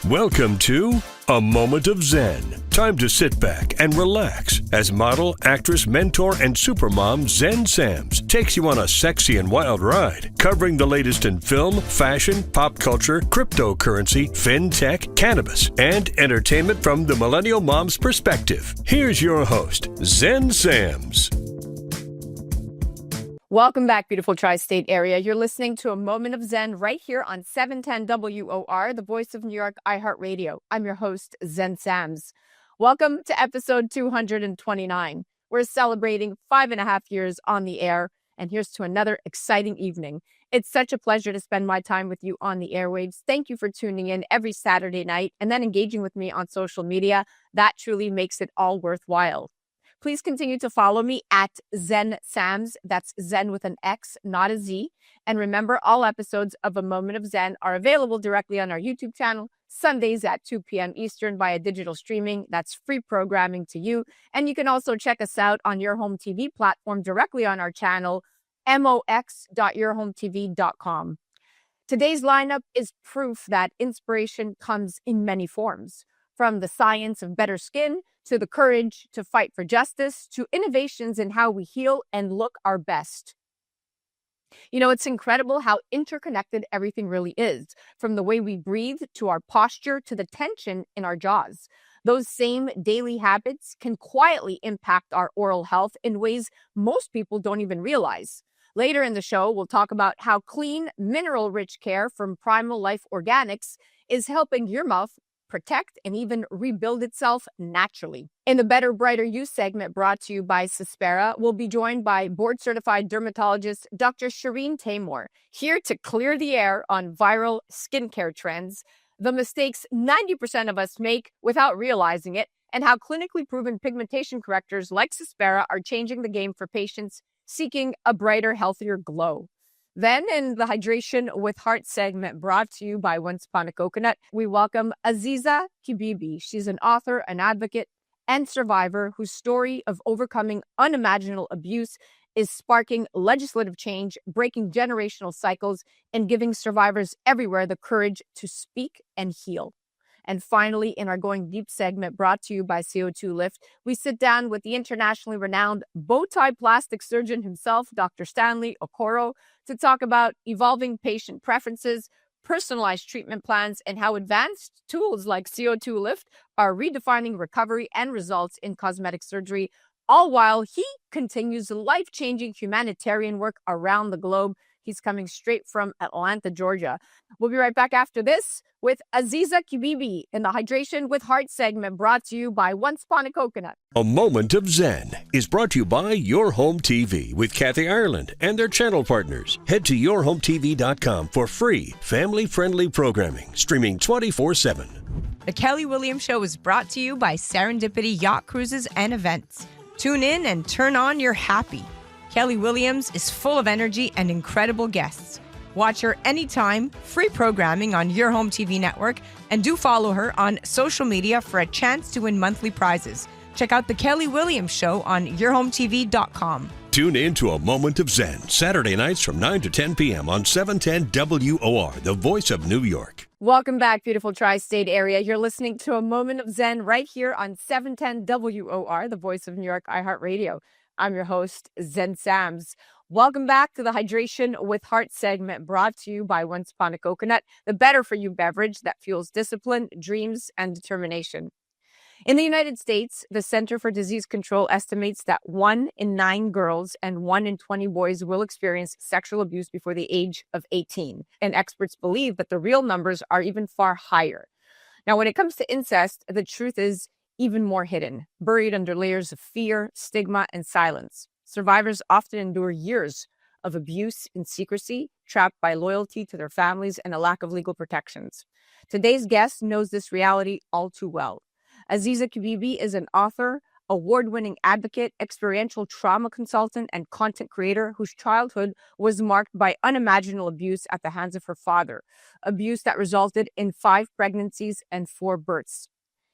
Welcome to A Moment of Zen. Time to sit back and relax as model, actress, mentor, and supermom Zen Sams takes you on a sexy and wild ride, covering the latest in film, fashion, pop culture, cryptocurrency, fintech, cannabis, and entertainment from the millennial mom's perspective. Here's your host, Zen Sams. Welcome back, beautiful tri-state area. You're listening to A Moment of Zen right here on 710 WOR, the voice of New York, iHeartRadio. I'm your host, Zen Sams. Welcome to episode 229. We're celebrating 5.5 years on the air, and here's to another exciting evening. It's such a pleasure to spend my time with you on the airwaves. Thank you for tuning in every Saturday night and then engaging with me on social media. That truly makes it all worthwhile. Please continue to follow me at Zen Sams. That's Zen with an X, not a Z. And remember, all episodes of A Moment of Zen are available directly on our YouTube channel, Sundays at 2 p.m. Eastern via digital streaming. That's free programming to you. And you can also check us out on your home TV platform directly on our channel, mox.yourhometv.com. Today's lineup is proof that inspiration comes in many forms, from the science of better skin to the courage to fight for justice, to innovations in how we heal and look our best. You know, it's incredible how interconnected everything really is, from the way we breathe to our posture to the tension in our jaws. Those same daily habits can quietly impact our oral health in ways most people don't even realize. Later in the show, we'll talk about how clean, mineral-rich care from Primal Life Organics is helping your mouth protect and even rebuild itself naturally. In the Better, Brighter You segment brought to you by Cespera, we'll be joined by board-certified dermatologist Dr. Shireen Taymor, here to clear the air on viral skincare trends, the mistakes 90% of us make without realizing it, and how clinically proven pigmentation correctors like Cespera are changing the game for patients seeking a brighter, healthier glow. Then, in the Hydration with Heart segment brought to you by Once Upon a Coconut, we welcome Aziza Kibibi. She's an author, an advocate, and survivor whose story of overcoming unimaginable abuse is sparking legislative change, breaking generational cycles, and giving survivors everywhere the courage to speak and heal. And finally, in our Going Deep segment brought to you by CO2 Lift, we sit down with the internationally renowned bow-tie plastic surgeon himself, Dr. Stanley Okoro, to talk about evolving patient preferences, personalized treatment plans, and how advanced tools like CO2 Lift are redefining recovery and results in cosmetic surgery, all while he continues life-changing humanitarian work around the globe. He's coming straight from Atlanta, Georgia. We'll be right back after this with Aziza Kibibi in the Hydration with Heart segment brought to you by Once Upon a Coconut. A Moment of Zen is brought to you by Your Home TV with Kathy Ireland and their channel partners. Head to yourhometv.com for free, family-friendly programming, streaming 24/7. The Kelly Williams Show is brought to you by Serendipity Yacht Cruises and Events. Tune in and turn on your happy. Kelly Williams is full of energy and incredible guests. Watch her anytime, free programming on Your Home TV network, and do follow her on social media for a chance to win monthly prizes. Check out The Kelly Williams Show on yourhometv.com. Tune in to A Moment of Zen, Saturday nights from 9 to 10 p.m. on 710 WOR, the voice of New York. Welcome back, beautiful tri-state area. You're listening to A Moment of Zen right here on 710 WOR, the voice of New York, iHeartRadio. I'm your host, Zen Sams. Welcome back to the Hydration with Heart segment brought to you by Once Upon a Coconut, the better-for-you beverage that fuels discipline, dreams, and determination. In the United States, the Center for Disease Control estimates that 1 in 9 girls and 1 in 20 boys will experience sexual abuse before the age of 18. And experts believe that the real numbers are even far higher. Now, when it comes to incest, the truth is even more hidden, buried under layers of fear, stigma, and silence. Survivors often endure years of abuse in secrecy, trapped by loyalty to their families and a lack of legal protections. Today's guest knows this reality all too well. Aziza Kibibi is an author, award-winning advocate, experiential trauma consultant, and content creator whose childhood was marked by unimaginable abuse at the hands of her father, abuse that resulted in 5 pregnancies and 4 births.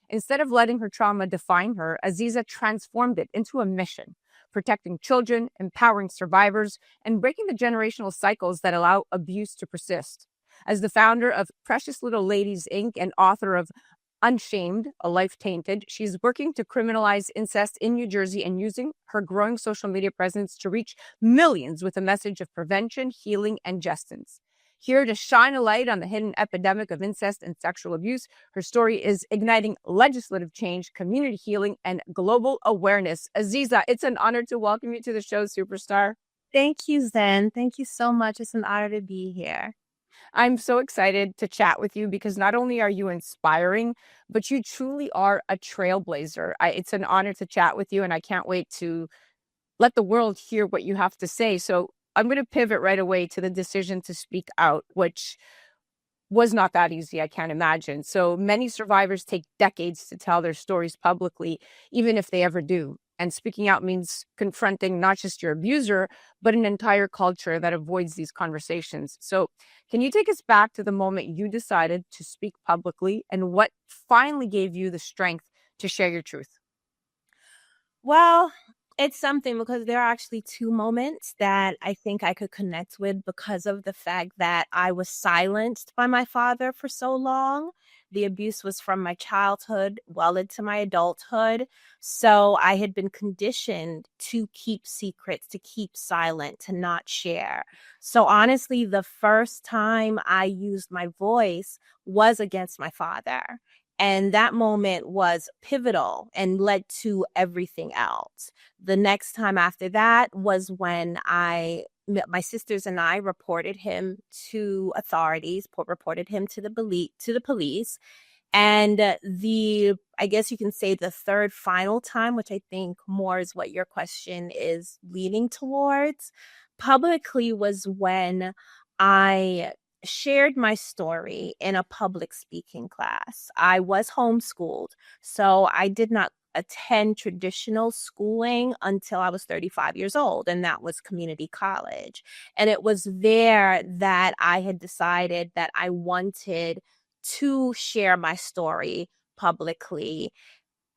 Instead of letting her trauma define her, Aziza transformed it into a mission, protecting children, empowering survivors, and breaking the generational cycles that allow abuse to persist. As the founder of Precious Little Ladies, Inc. and author of Unshamed, A Life Tainted, she's working to criminalize incest in New Jersey and using her growing social media presence to reach millions with a message of prevention, healing, and justice. Here to shine a light on the hidden epidemic of incest and sexual abuse, her story is igniting legislative change, community healing, and global awareness. Aziza, it's an honor to welcome you to the show, superstar. Thank you, Zen. Thank you so much. It's an honor to be here. I'm so excited to chat with you because not only are you inspiring, but you truly are a trailblazer. It's an honor to chat with you, and I can't wait to let the world hear what you have to say. So I'm going to pivot right away to the decision to speak out, which was not that easy, I can't imagine. So many survivors take decades to tell their stories publicly, even if they ever do. And speaking out means confronting not just your abuser, but an entire culture that avoids these conversations. So can you take us back to the moment you decided to speak publicly and what finally gave you the strength to share your truth? Well, it's something because there are actually two moments that I think I could connect with because of the fact that I was silenced by my father for so long. The abuse was from my childhood well into my adulthood. So I had been conditioned to keep secrets, to keep silent, to not share. So honestly, the first time I used my voice was against my father. And that moment was pivotal and led to everything else. The next time after that was when my sisters and I reported him to authorities, reported him to the police. And I guess you can say the third final time, which I think more is what your question is leaning towards, publicly was when I shared my story in a public speaking class. I was homeschooled, so I did not attend traditional schooling until I was 35 years old, and that was community college. And it was there that I had decided that I wanted to share my story publicly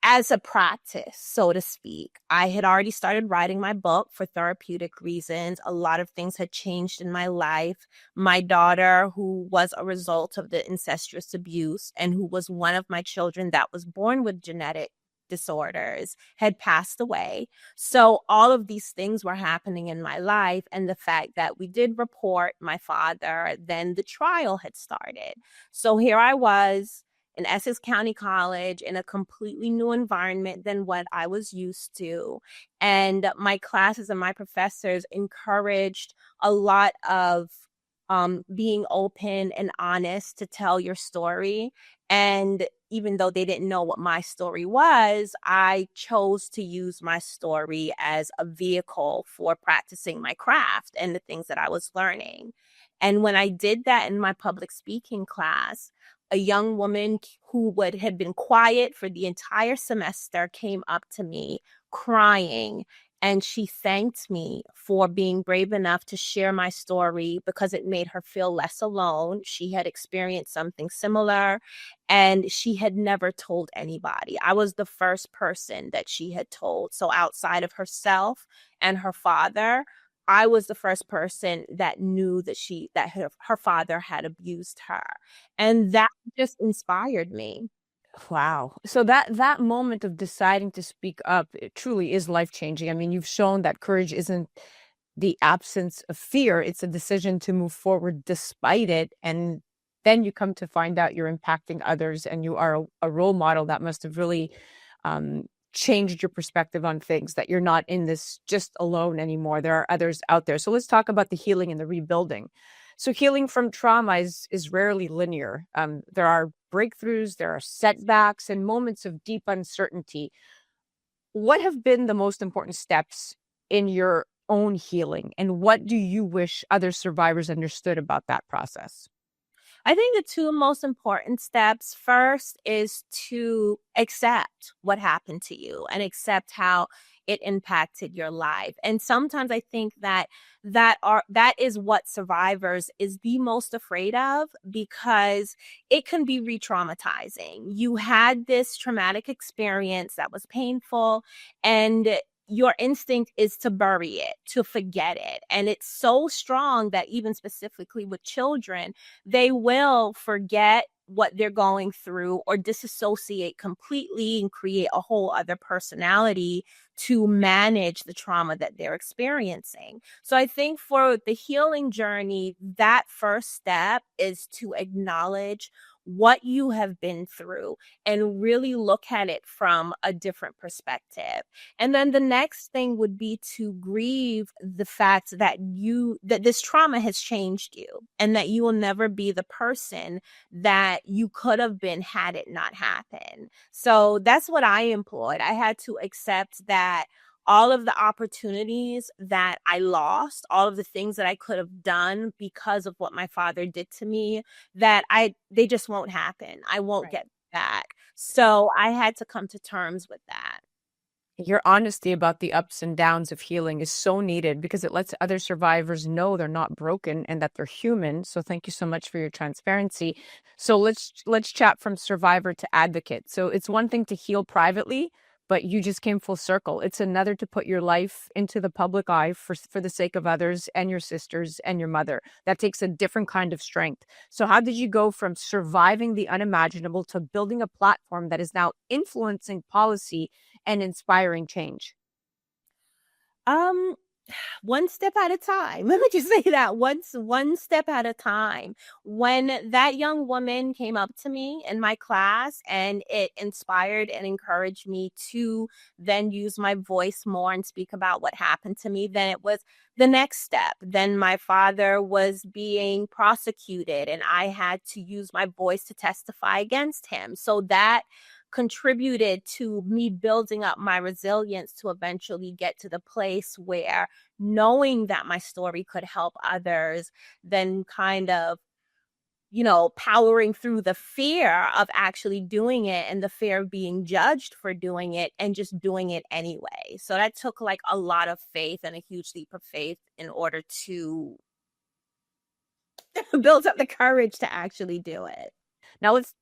as a practice, so to speak. I had already started writing my book for therapeutic reasons. A lot of things had changed in my life. My daughter, who was a result of the incestuous abuse and who was one of my children that was born with genetic disorders, had passed away. So all of these things were happening in my life. And the fact that we did report my father, then the trial had started. So here I was in Essex County College in a completely new environment than what I was used to. And my classes and my professors encouraged a lot of being open and honest to tell your story. And even though they didn't know what my story was, I chose to use my story as a vehicle for practicing my craft and the things that I was learning. And when I did that in my public speaking class, a young woman who had been quiet for the entire semester came up to me crying, and she thanked me for being brave enough to share my story because it made her feel less alone. She had experienced something similar, and she had never told anybody. I was the first person that she had told. So outside of herself and her father, I was the first person that knew that her father had abused her. And that just inspired me. Wow. So that moment of deciding to speak up, it truly is life-changing. I mean, you've shown that courage isn't the absence of fear. It's a decision to move forward despite it. And then you come to find out you're impacting others and you are a role model that must have really changed your perspective on things, that you're not in this just alone anymore. There are others out there. So let's talk about the healing and the rebuilding. So healing from trauma is rarely linear. There are breakthroughs, there are setbacks, and moments of deep uncertainty. What have been the most important steps in your own healing, and what do you wish other survivors understood about that process? I think the two most important steps first is to accept what happened to you and accept how it impacted your life. And sometimes I think that is what survivors is the most afraid of, because it can be re-traumatizing. You had this traumatic experience that was painful, and your instinct is to bury it, to forget it. And it's so strong that even specifically with children, they will forget what they're going through or disassociate completely and create a whole other personality to manage the trauma that they're experiencing. So I think for the healing journey, that first step is to acknowledge what you have been through and really look at it from a different perspective. And then the next thing would be to grieve the fact that this trauma has changed you and that you will never be the person that you could have been had it not happened. So that's what I employed. I had to accept that all of the opportunities that I lost, all of the things that I could have done because of what my father did to me, they just won't happen. I won't get back. So I had to come to terms with that. Your honesty about the ups and downs of healing is so needed because it lets other survivors know they're not broken and that they're human. So thank you so much for your transparency. So let's chat from survivor to advocate. So it's one thing to heal privately, but you just came full circle. It's another to put your life into the public eye for the sake of others and your sisters and your mother. That takes a different kind of strength. So how did you go from surviving the unimaginable to building a platform that is now influencing policy and inspiring change? One step at a time. Let me just say that one step at a time. When that young woman came up to me in my class and it inspired and encouraged me to then use my voice more and speak about what happened to me, then it was the next step. Then my father was being prosecuted and I had to use my voice to testify against him. So that contributed to me building up my resilience to eventually get to the place where knowing that my story could help others, then kind of, powering through the fear of actually doing it and the fear of being judged for doing it and just doing it anyway. So that took like a lot of faith and a huge leap of faith in order to build up the courage to actually do it. Now let's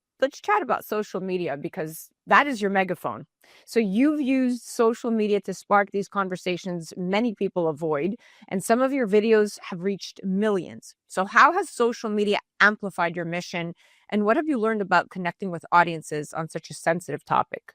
chat about social media because that is your megaphone. So you've used social media to spark these conversations many people avoid, and some of your videos have reached millions. So how has social media amplified your mission, and what have you learned about connecting with audiences on such a sensitive topic?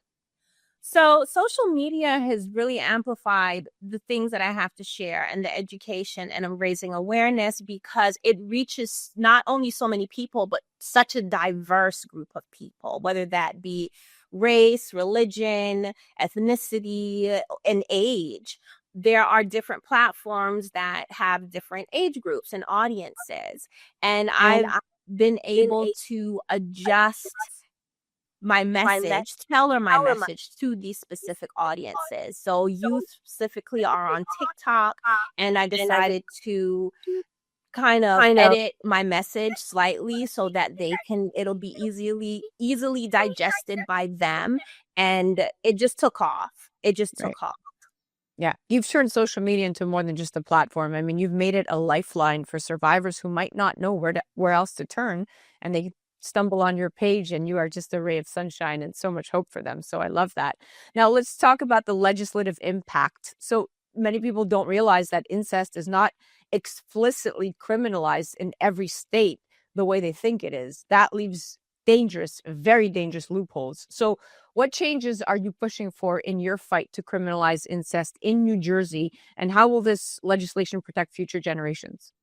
So social media has really amplified the things that I have to share and the education and I'm raising awareness because it reaches not only so many people, but such a diverse group of people, whether that be race, religion, ethnicity, and age. There are different platforms that have different age groups and audiences. And I've been able to adjust my message, tailor my message to these specific audiences. So youth specifically are on TikTok, and I decided to kind of edit my message slightly so that it'll be easily digested by them. And it just took off. Took off. Yeah, you've turned social media into more than just a platform. I mean, you've made it a lifeline for survivors who might not know where else to turn, and they stumble on your page and you are just a ray of sunshine and so much hope for them. So I love that. Now let's talk about the legislative impact. So many people don't realize that incest is not explicitly criminalized in every state the way they think it is. That leaves very dangerous loopholes. So what changes are you pushing for in your fight to criminalize incest in New Jersey, and how will this legislation protect future generations?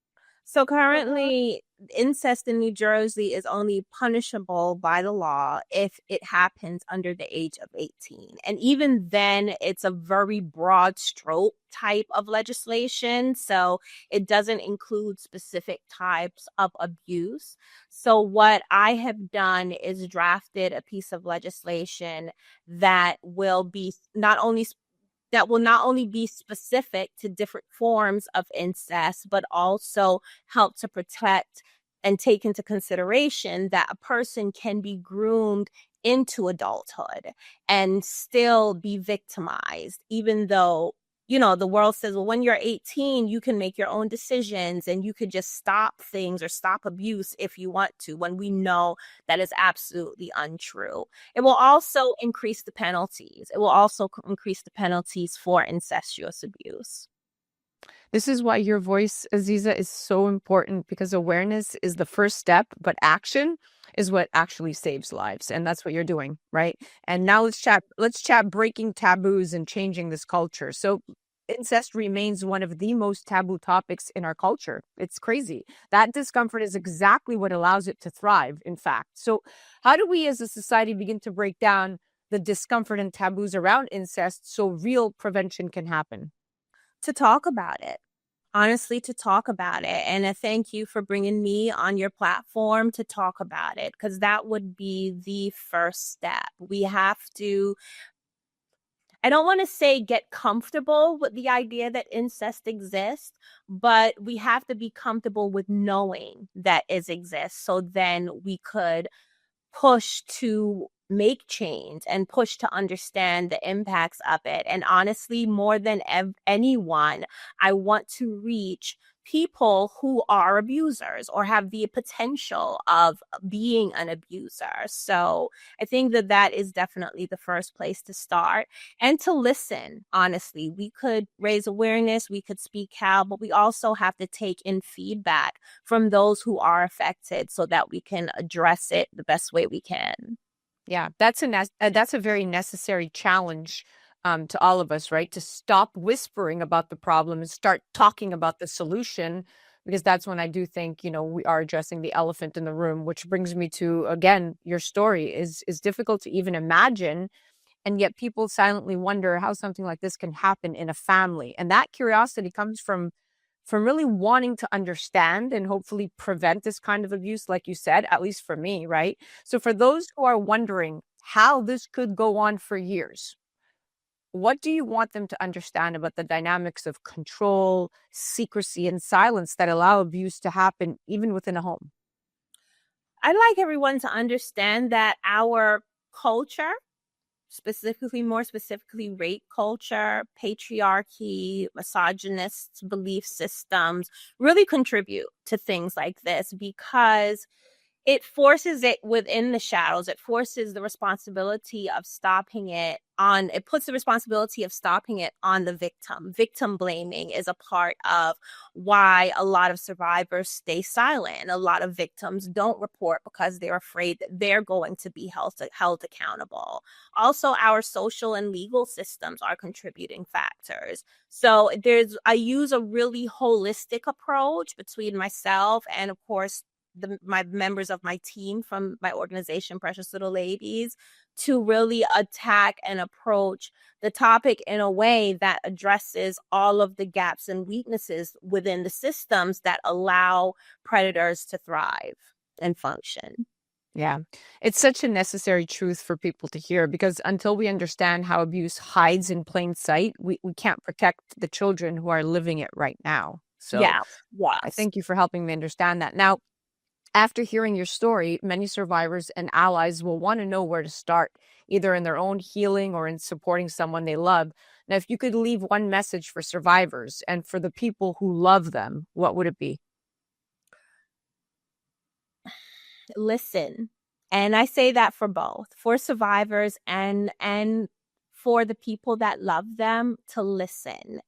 So currently, incest in New Jersey is only punishable by the law if it happens under the age of 18. And even then, it's a very broad stroke type of legislation. So it doesn't include specific types of abuse. So what I have done is drafted a piece of legislation that will not only be specific to different forms of incest, but also help to protect and take into consideration that a person can be groomed into adulthood and still be victimized, even though, the world says, well, when you're 18, you can make your own decisions and you could just stop things or stop abuse if you want to, when we know that is absolutely untrue. It will also increase the penalties. It will also increase the penalties for incestuous abuse. This is why your voice, Aziza, is so important, because awareness is the first step, but action is what actually saves lives. And that's what you're doing, right? And now let's chat breaking taboos and changing this culture. So incest remains one of the most taboo topics in our culture. It's crazy. That discomfort is exactly what allows it to thrive, in fact. So how do we as a society begin to break down the discomfort and taboos around incest so real prevention can happen? To talk about it. Honestly, to talk about it. And I thank you for bringing me on your platform to talk about it, because that would be the first step. We have to, I don't want to say get comfortable with the idea that incest exists, but we have to be comfortable with knowing that it exists, so then we could push to make change and push to understand the impacts of it. And honestly, more than anyone, I want to reach people who are abusers or have the potential of being an abuser. So I think that that is definitely the first place to start, and to listen. Honestly, we could raise awareness, we could speak out, but we also have to take in feedback from those who are affected so that we can address it the best way we can. Yeah, that's a very necessary challenge to all of us, right? To stop whispering about the problem and start talking about the solution, because that's when I do think, we are addressing the elephant in the room, which brings me to, again, your story is difficult to even imagine. And yet people silently wonder how something like this can happen in a family. And that curiosity comes from really wanting to understand and hopefully prevent this kind of abuse, like you said, at least for me, right? So for those who are wondering how this could go on for years, what do you want them to understand about the dynamics of control, secrecy, and silence that allow abuse to happen even within a home? I'd like everyone to understand that our culture, more specifically rape culture, patriarchy, misogynist belief systems, really contribute to things like this, because it forces it within the shadows. It forces the responsibility of stopping it on, it puts the responsibility of stopping it on the victim. Victim blaming is a part of why a lot of survivors stay silent. A lot of victims don't report because they're afraid that they're going to be held accountable. Also, our social and legal systems are contributing factors. So I use a really holistic approach between myself and, of course, my members of my team from my organization, Precious Little Ladies, to really attack and approach the topic in a way that addresses all of the gaps and weaknesses within the systems that allow predators to thrive and function. Yeah, it's such a necessary truth for people to hear, because until we understand how abuse hides in plain sight, we can't protect the children who are living it right now. So Yeah. I thank you for helping me understand that. Now, after hearing your story, many survivors and allies will want to know where to start, either in their own healing or in supporting someone they love. Now, if you could leave one message for survivors and for the people who love them, what would it be? Listen. And I say that for both, for survivors and for the people that love them, to listen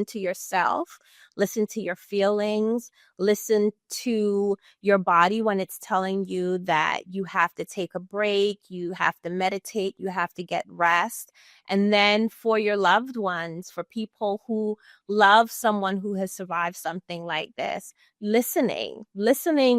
to yourself, listen to your feelings, listen to your body when it's telling you that you have to take a break, you have to meditate, you have to get rest. And then for your loved ones, for people who love someone who has survived something like this, listening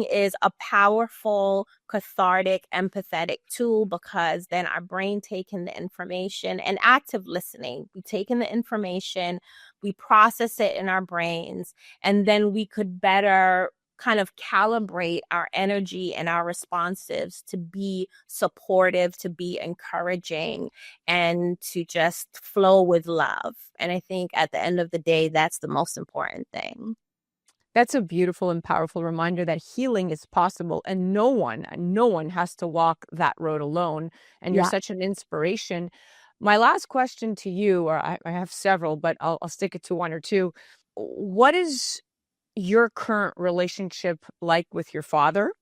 is a powerful, cathartic, empathetic tool, because then our brain taking the information, and active listening, we take in the information, we process it in our brains, and then we could better kind of calibrate our energy and our responsives to be supportive, to be encouraging, and to just flow with love. And I think at the end of the day, that's the most important thing. That's a beautiful and powerful reminder that healing is possible, and no one has to walk that road alone. And you're Yeah. such an inspiration. My last question to you, or I have several, but I'll stick it to one or two. What is your current relationship like with your father?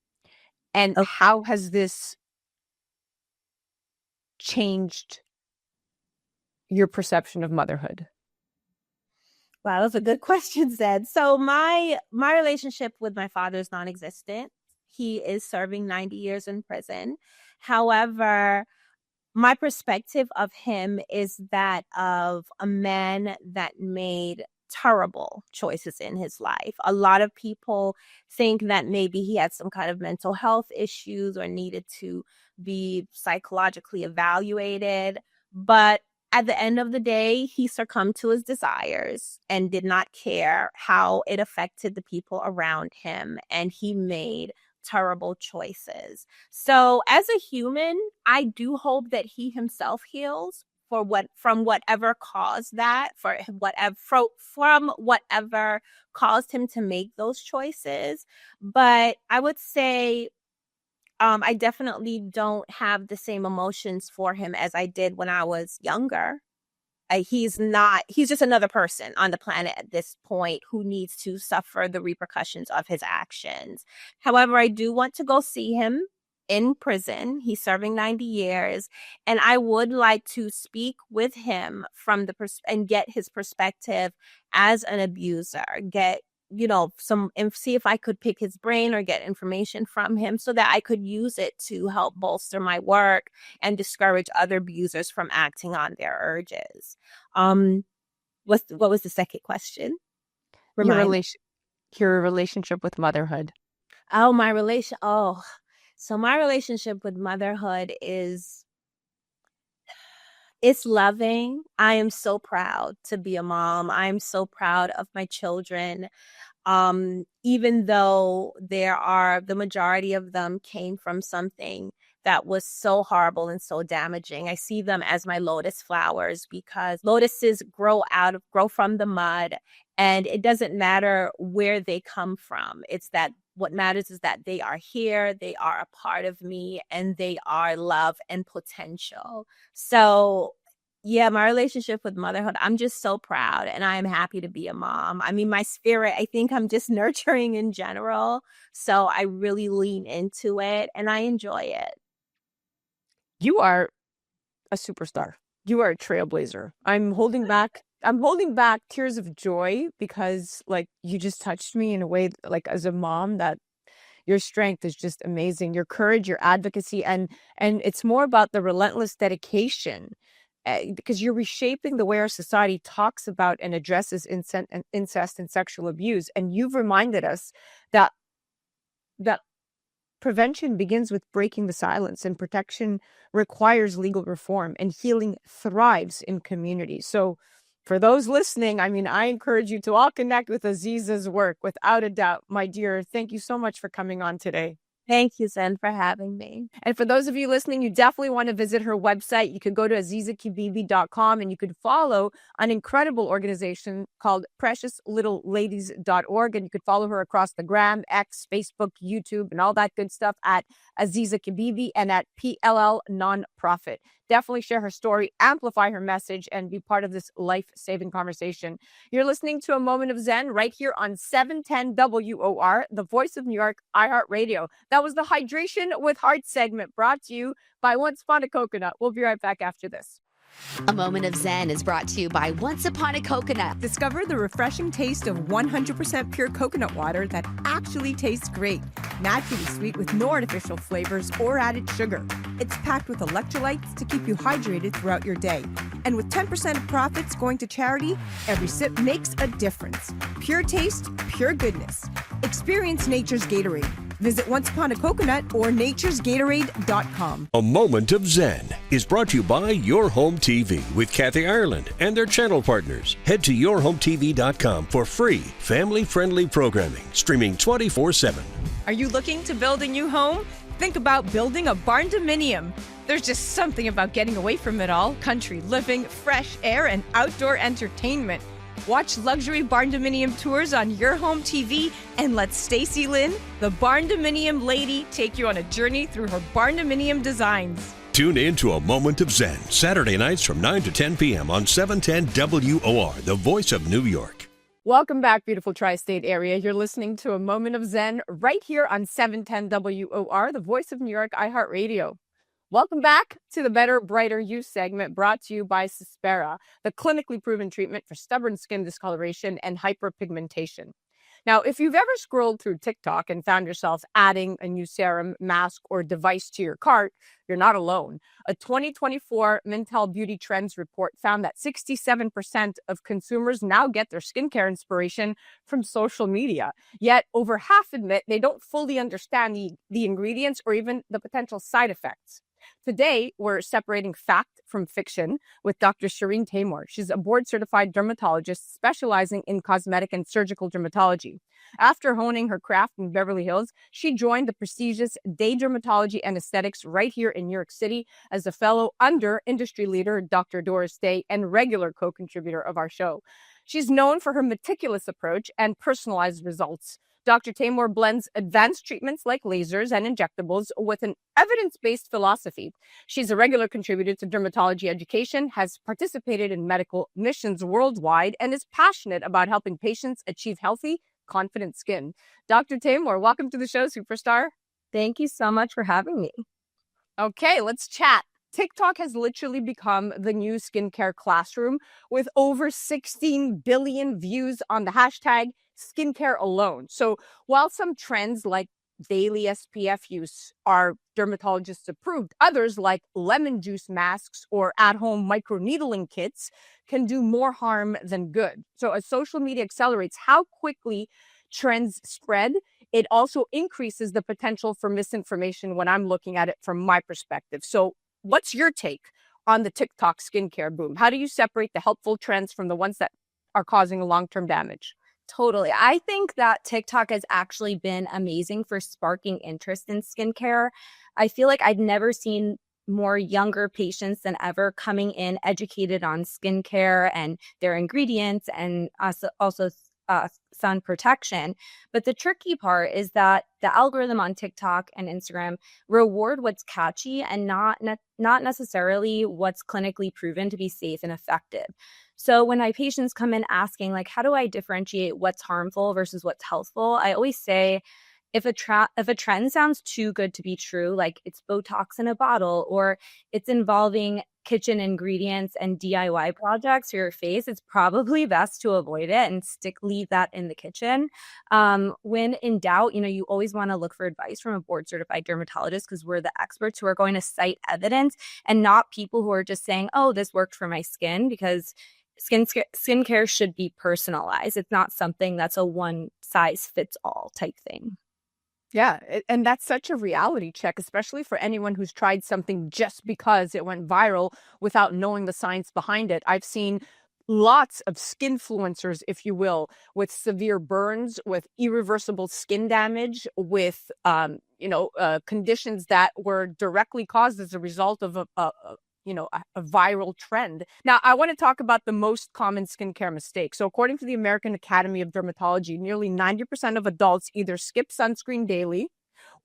And Okay. how has this changed your perception of motherhood? Wow, that's a good question, Zed. So my relationship with my father is non-existent. He is serving 90 years in prison. However, my perspective of him is that of a man that made terrible choices in his life. A lot of people think that maybe he had some kind of mental health issues or needed to be psychologically evaluated. But at the end of the day, he succumbed to his desires and did not care how it affected the people around him. And he made terrible choices. So as a human, I do hope that he himself heals from whatever caused that, from whatever caused him to make those choices. But I would say I definitely don't have the same emotions for him as I did when I was younger. He's just another person on the planet at this point who needs to suffer the repercussions of his actions. However, I do want to go see him in prison. He's serving 90 years, and I would like to speak with him and get his perspective as an abuser, see if I could pick his brain or get information from him so that I could use it to help bolster my work and discourage other abusers from acting on their urges. What was the second question? Your relationship with motherhood. So my relationship with motherhood it's loving. I am so proud to be a mom. I'm so proud of my children. Even though the majority of them came from something that was so horrible and so damaging. I see them as my lotus flowers because lotuses grow from the mud, and it doesn't matter where they come from. It's that what matters is that they are here, they are a part of me, and they are love and potential. So yeah, my relationship with motherhood, I'm just so proud, and I am happy to be a mom. I mean, my spirit, I think I'm just nurturing in general. So I really lean into it and I enjoy it. You are a superstar. You are a trailblazer. I'm holding back tears of joy because like you just touched me in a way like as a mom that your strength is just amazing. Your courage, your advocacy, and it's more about the relentless dedication because you're reshaping the way our society talks about and addresses incest and sexual abuse. And you've reminded us that prevention begins with breaking the silence, and protection requires legal reform, and healing thrives in community. So for those listening, I mean, I encourage you to all connect with Aziza's work without a doubt. My dear, thank you so much for coming on today. Thank you, Zen, for having me. And for those of you listening, you definitely want to visit her website. You could go to azizakibibi.com and you could follow an incredible organization called preciouslittleladies.org. And you could follow her across the gram, X, Facebook, YouTube, and all that good stuff at Aziza Kibibi and at PLL Nonprofit. Definitely share her story, amplify her message, and be part of this life-saving conversation. You're listening to A Moment of Zen right here on 710 WOR, the voice of New York, iHeartRadio. That was the Hydration with Heart segment brought to you by Once Upon a Coconut. We'll be right back after this. A Moment of Zen is brought to you by Once Upon a Coconut. Discover the refreshing taste of 100% pure coconut water that actually tastes great. Naturally sweet with no artificial flavors or added sugar. It's packed with electrolytes to keep you hydrated throughout your day. And with 10% of profits going to charity, every sip makes a difference. Pure taste, pure goodness. Experience nature's Gatorade. Visit Once Upon a Coconut or naturesgatorade.com. A Moment of Zen is brought to you by Your Home TV with Kathy Ireland and their channel partners. Head to yourhometv.com for free, family-friendly programming, streaming 24/7. Are you looking to build a new home? Think about building a barn-dominium. There's just something about getting away from it all. Country living, fresh air, and outdoor entertainment. Watch luxury barn-dominium tours on Your Home TV and let Stacy Lynn, the barn-dominium lady, take you on a journey through her barn-dominium designs. Tune in to A Moment of Zen, Saturday nights from 9 to 10 p.m. on 710 WOR, the voice of New York. Welcome back, beautiful tri-state area. You're listening to A Moment of Zen right here on 710 WOR, the voice of New York, iHeartRadio. Welcome back to the Better, Brighter You segment, brought to you by Cispera, the clinically proven treatment for stubborn skin discoloration and hyperpigmentation. Now, if you've ever scrolled through TikTok and found yourself adding a new serum, mask, or device to your cart, you're not alone. A 2024 Mintel Beauty Trends report found that 67% of consumers now get their skincare inspiration from social media. Yet over half admit they don't fully understand the ingredients or even the potential side effects. Today, we're separating fact from fiction with Dr. Shireen Taimur. She's a board-certified dermatologist specializing in cosmetic and surgical dermatology. After honing her craft in Beverly Hills, she joined the prestigious Day Dermatology and Aesthetics right here in New York City as a fellow under industry leader Dr. Doris Day and regular co-contributor of our show. She's known for her meticulous approach and personalized results. Dr. Taimur blends advanced treatments like lasers and injectables with an evidence-based philosophy. She's a regular contributor to dermatology education, has participated in medical missions worldwide, and is passionate about helping patients achieve healthy, confident skin. Dr. Taimur, welcome to the show, superstar. Thank you so much for having me. Okay, let's chat. TikTok has literally become the new skincare classroom with over 16 billion views on the hashtag skincare alone. So while some trends like daily SPF use are dermatologist approved, others like lemon juice masks or at-home microneedling kits can do more harm than good. So as social media accelerates how quickly trends spread, it also increases the potential for misinformation when I'm looking at it from my perspective. So what's your take on the TikTok skincare boom? How do you separate the helpful trends from the ones that are causing long-term damage? Totally. I think that TikTok has actually been amazing for sparking interest in skincare. I feel like I've never seen more younger patients than ever coming in educated on skincare and their ingredients and also sun protection. But the tricky part is that the algorithm on TikTok and Instagram reward what's catchy and not necessarily what's clinically proven to be safe and effective. So when my patients come in asking, like, how do I differentiate what's harmful versus what's healthful? I always say, if a trend sounds too good to be true, like it's Botox in a bottle or it's involving kitchen ingredients and DIY projects for your face, it's probably best to avoid it and leave that in the kitchen. When in doubt, you always want to look for advice from a board certified dermatologist because we're the experts who are going to cite evidence and not people who are just saying, oh, this worked for my skin, because skincare should be personalized. It's not something that's a one size fits all type thing. Yeah, and that's such a reality check, especially for anyone who's tried something just because it went viral without knowing the science behind it. I've seen lots of skinfluencers, if you will, with severe burns, with irreversible skin damage, with conditions that were directly caused as a result of a viral trend. Now, I want to talk about the most common skincare mistakes. So according to the American Academy of Dermatology, nearly 90% of adults either skip sunscreen daily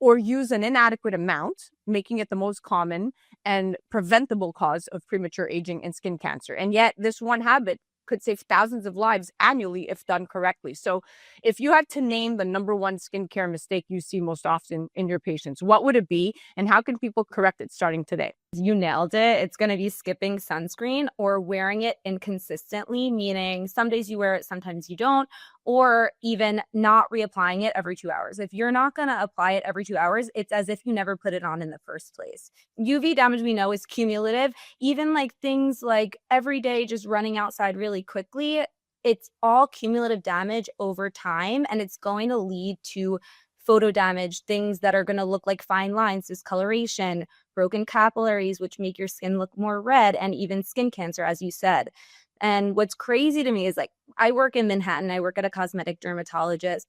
or use an inadequate amount, making it the most common and preventable cause of premature aging and skin cancer. And yet this one habit could save thousands of lives annually if done correctly. So if you had to name the number one skincare mistake you see most often in your patients, what would it be? And how can people correct it starting today? You nailed it. It's going to be skipping sunscreen or wearing it inconsistently, meaning some days you wear it, sometimes you don't, or even not reapplying it every 2 hours. If you're not going to apply it every 2 hours, it's as if you never put it on in the first place. UV damage, we know, is cumulative. Even like things like every day just running outside really quickly, it's all cumulative damage over time, and it's going to lead to photo damage, things that are going to look like fine lines, discoloration, broken capillaries, which make your skin look more red, and even skin cancer, as you said. And what's crazy to me is, like, I work in Manhattan. I work at a cosmetic dermatologist,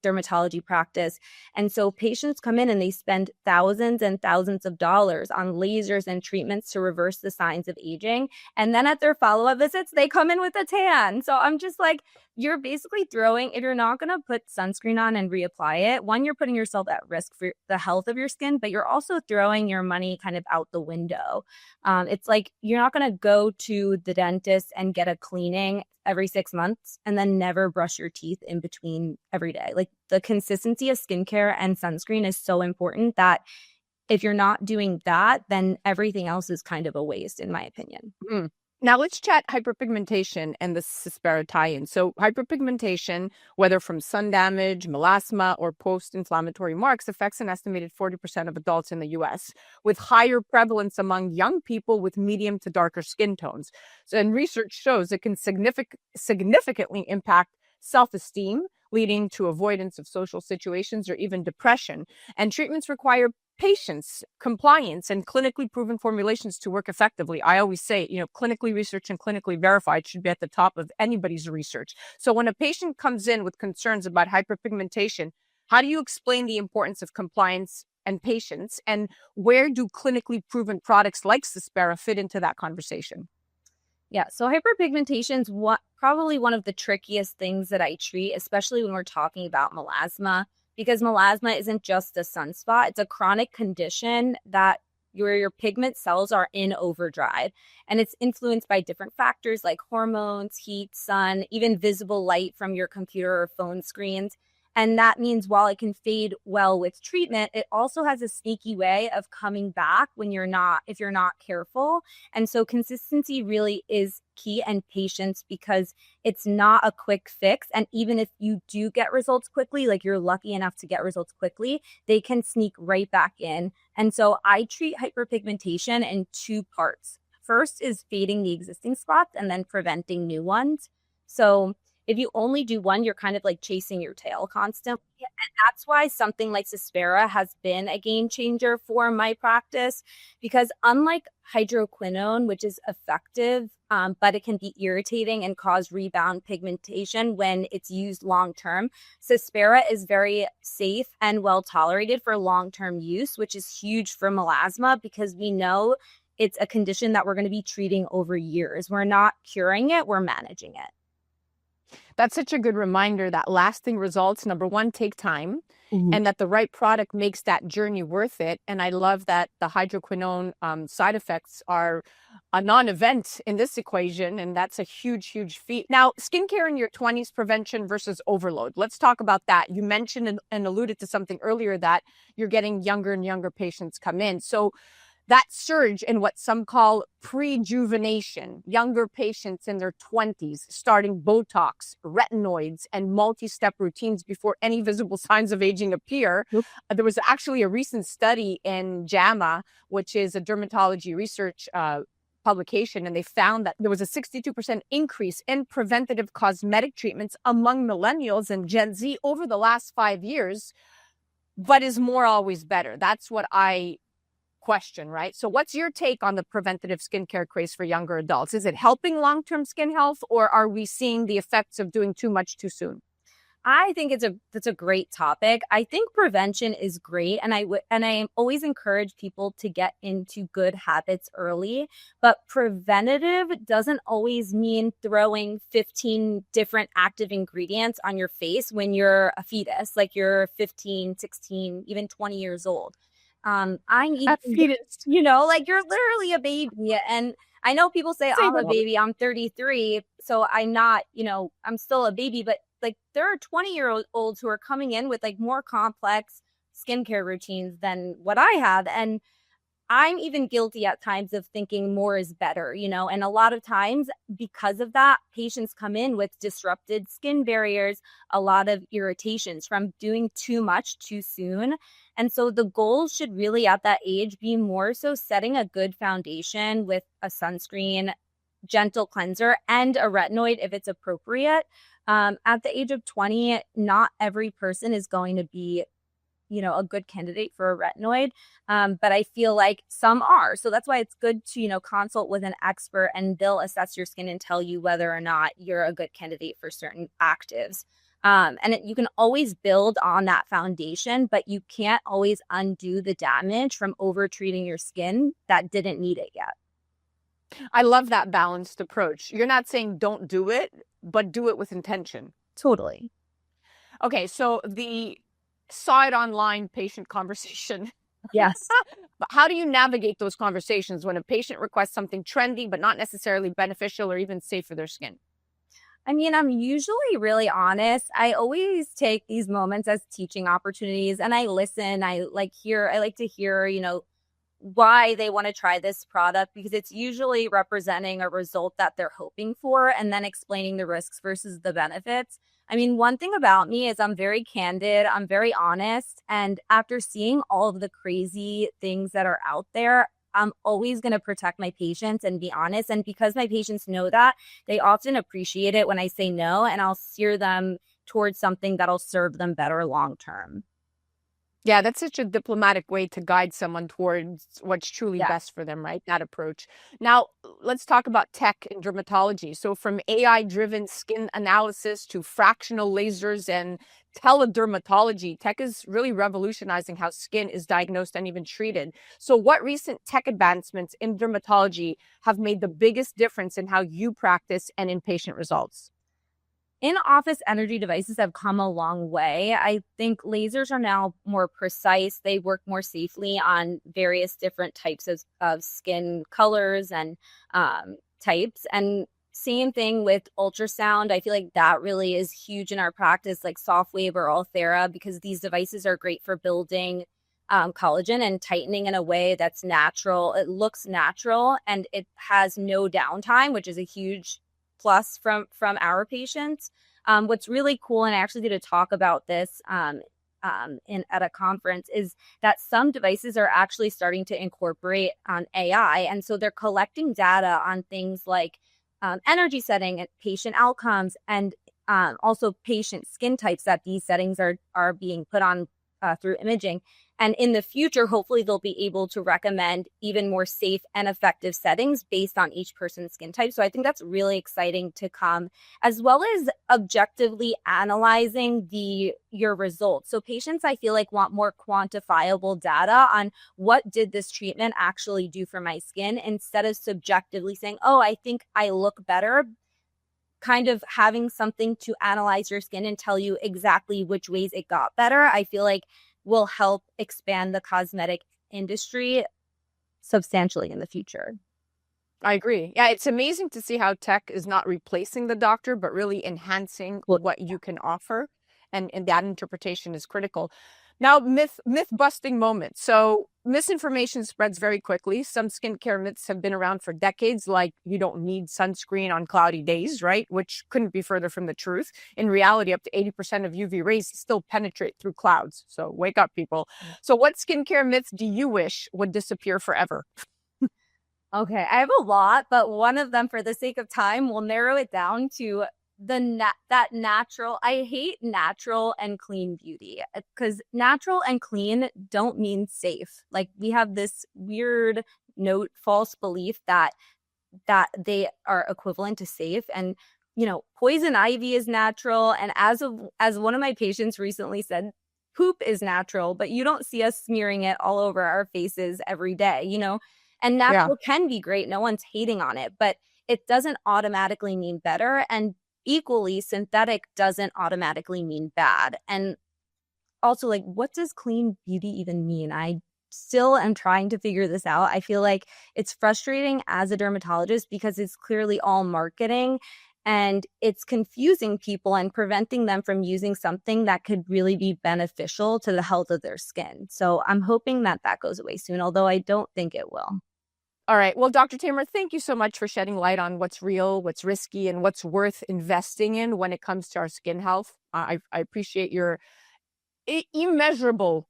dermatology practice. And so patients come in and they spend thousands and thousands of dollars on lasers and treatments to reverse the signs of aging. And then at their follow-up visits, they come in with a tan. So I'm just like, you're basically throwing, if you're not going to put sunscreen on and reapply it, one, you're putting yourself at risk for the health of your skin, but you're also throwing your money kind of out the window. It's like you're not going to go to the dentist and get a cleaning every 6 months and then never brush your teeth in between every day. Like the consistency of skincare and sunscreen is so important that if you're not doing that, then everything else is kind of a waste, in my opinion. Mm. Now let's chat hyperpigmentation and the Cispera tie-in. So hyperpigmentation, whether from sun damage, melasma, or post-inflammatory marks, affects an estimated 40% of adults in the U.S., with higher prevalence among young people with medium to darker skin tones. So, and research shows it can significantly impact self-esteem, leading to avoidance of social situations or even depression. And treatments require patience, compliance, and clinically proven formulations to work effectively. I always say, clinically researched and clinically verified should be at the top of anybody's research. So when a patient comes in with concerns about hyperpigmentation, how do you explain the importance of compliance and patience? And where do clinically proven products like Cispera fit into that conversation? Yeah, so hyperpigmentation is probably one of the trickiest things that I treat, especially when we're talking about melasma, because melasma isn't just a sunspot. It's a chronic condition that your pigment cells are in overdrive, and it's influenced by different factors like hormones, heat, sun, even visible light from your computer or phone screens. And that means while it can fade well with treatment, it also has a sneaky way of coming back if you're not careful. And so consistency really is key, and patience, because it's not a quick fix. And even if you do get results quickly, like you're lucky enough to get results quickly, they can sneak right back in. And so I treat hyperpigmentation in two parts. First is fading the existing spots and then preventing new ones. So if you only do one, you're kind of like chasing your tail constantly. And that's why something like Cispera has been a game changer for my practice, because unlike hydroquinone, which is effective, but it can be irritating and cause rebound pigmentation when it's used long-term, Cispera is very safe and well tolerated for long-term use, which is huge for melasma because we know it's a condition that we're going to be treating over years. We're not curing it, we're managing it. That's such a good reminder that lasting results, number one, take time, and that the right product makes that journey worth it. And I love that the hydroquinone side effects are a non-event in this equation, and that's a huge, huge feat. Now, skincare in your 20s, prevention versus overload. Let's talk about that. You mentioned and alluded to something earlier that you're getting younger and younger patients come in. So that surge in what some call prejuvenation, younger patients in their 20s starting Botox, retinoids, and multi-step routines before any visible signs of aging appear. Yep. There was actually a recent study in JAMA, which is a dermatology research publication, and they found that there was a 62% increase in preventative cosmetic treatments among millennials and Gen Z over the last 5 years. But is more always better? That's what I question, right? So what's your take on the preventative skincare craze for younger adults? Is it helping long-term skin health, or are we seeing the effects of doing too much too soon? I think that's a great topic. I think prevention is great, and I always encourage people to get into good habits early. But preventative doesn't always mean throwing 15 different active ingredients on your face when you're a fetus, like you're 15, 16, even 20 years old. Like you're literally a baby. And I know people say I'm a baby, I'm 33, so I'm not, I'm still a baby, but like there are 20-year-olds who are coming in with like more complex skincare routines than what I have. And I'm even guilty at times of thinking more is better, and a lot of times because of that, patients come in with disrupted skin barriers, a lot of irritations from doing too much too soon. And so the goal should really at that age be more so setting a good foundation with a sunscreen, gentle cleanser, and a retinoid if it's appropriate. At the age of 20, not every person is going to be a good candidate for a retinoid. But I feel like some are. So that's why it's good to, consult with an expert, and they'll assess your skin and tell you whether or not you're a good candidate for certain actives. You can always build on that foundation, but you can't always undo the damage from over treating your skin that didn't need it yet. I love that balanced approach. You're not saying don't do it, but do it with intention. Totally. Okay, so the saw it online patient conversation. Yes. But how do you navigate those conversations when a patient requests something trendy, but not necessarily beneficial or even safe for their skin? I mean, I'm usually really honest. I always take these moments as teaching opportunities and I listen. I like to hear, why they want to try this product because it's usually representing a result that they're hoping for and then explaining the risks versus the benefits. I mean, one thing about me is I'm very candid, I'm very honest. And after seeing all of the crazy things that are out there, I'm always going to protect my patients and be honest. And because my patients know that, they often appreciate it when I say no, and I'll steer them towards something that'll serve them better long term. Yeah, that's such a diplomatic way to guide someone towards what's truly Yeah. best for them, right? That approach. Now, let's talk about tech in dermatology. So, from AI-driven skin analysis to fractional lasers and teledermatology, tech is really revolutionizing how skin is diagnosed and even treated. So, what recent tech advancements in dermatology have made the biggest difference in how you practice and in patient results? In-office energy devices have come a long way. I think lasers are now more precise. They work more safely on various different types of skin colors and types. And same thing with ultrasound. I feel like that really is huge in our practice, like soft wave or Ulthera, because these devices are great for building collagen and tightening in a way that's natural. It looks natural and it has no downtime, which is a huge plus from our patients. What's really cool, and I actually did a talk about this at a conference, is that some devices are actually starting to incorporate AI, and so they're collecting data on things like energy setting and patient outcomes, and also patient skin types that these settings are being put on through imaging. And in the future, hopefully they'll be able to recommend even more safe and effective settings based on each person's skin type. So I think that's really exciting to come, as well as objectively analyzing your results. So patients, I feel like, want more quantifiable data on what did this treatment actually do for my skin, instead of subjectively saying, oh, I think I look better. Kind of having something to analyze your skin and tell you exactly which ways it got better, I feel like will help expand the cosmetic industry substantially in the future. I agree. Yeah, it's amazing to see how tech is not replacing the doctor, but really enhancing what you can offer. And that interpretation is critical. Now, myth busting moment. So misinformation spreads very quickly. Some skincare myths have been around for decades, like you don't need sunscreen on cloudy days, right? Which couldn't be further from the truth. In reality, up to 80% of UV rays still penetrate through clouds. So wake up, people. So what skincare myths do you wish would disappear forever? Okay, I have a lot, but one of them, for the sake of time, we'll narrow it down to that natural. I hate natural and clean beauty, because natural and clean don't mean safe. Like, we have this weird false belief that they are equivalent to safe. And poison ivy is natural, and as one of my patients recently said, poop is natural, but you don't see us smearing it all over our faces every day. And natural can be great, no one's hating on it, but it doesn't automatically mean better. And equally, synthetic doesn't automatically mean bad. And also, like, what does clean beauty even mean? I still am trying to figure this out. I feel like it's frustrating as a dermatologist because it's clearly all marketing, and it's confusing people and preventing them from using something that could really be beneficial to the health of their skin. So I'm hoping that goes away soon, although I don't think it will. All right. Well, Dr. Tamer, thank you so much for shedding light on what's real, what's risky, and what's worth investing in when it comes to our skin health. I appreciate your immeasurable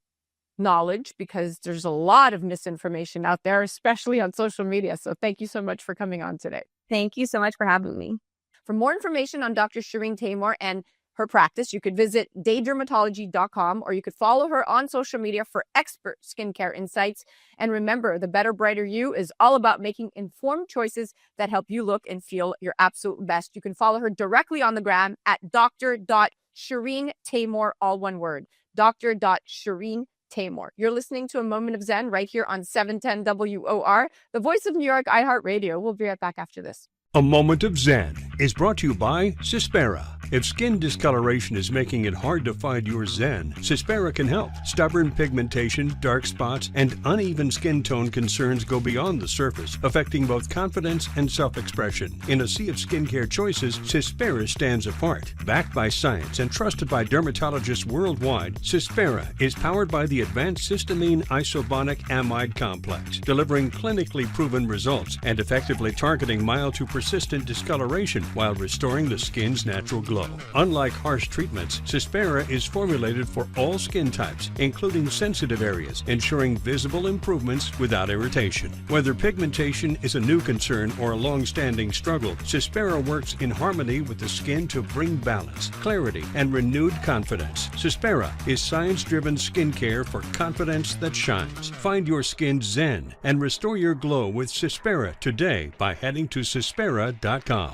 knowledge, because there's a lot of misinformation out there, especially on social media. So thank you so much for coming on today. Thank you so much for having me. For more information on Dr. Shireen Tamer and her practice, you could visit daydermatology.com, or you could follow her on social media for expert skincare insights. And remember, the Better Brighter You is all about making informed choices that help you look and feel your absolute best. You can follow her directly on the gram at dr.shireen. Shireen Taymor, all one word. Dr. Taymor. You're listening to A Moment of Zen right here on 710 WOR, the voice of New York, iHeartRadio. We'll be right back after this. A Moment of Zen is brought to you by Cispera. If skin discoloration is making it hard to find your Zen, Cispera can help. Stubborn pigmentation, dark spots, and uneven skin tone concerns go beyond the surface, affecting both confidence and self-expression. In a sea of skincare choices, Cispera stands apart. Backed by science and trusted by dermatologists worldwide, Cispera is powered by the advanced cysteamine isobonic amide complex, delivering clinically proven results and effectively targeting mild to persistent discoloration while restoring the skin's natural glow. Unlike harsh treatments, Cispera is formulated for all skin types, including sensitive areas, ensuring visible improvements without irritation. Whether pigmentation is a new concern or a long-standing struggle, Cispera works in harmony with the skin to bring balance, clarity, and renewed confidence. Cispera is science-driven skincare for confidence that shines. Find your skin zen and restore your glow with Cispera today by heading to Cispera.com.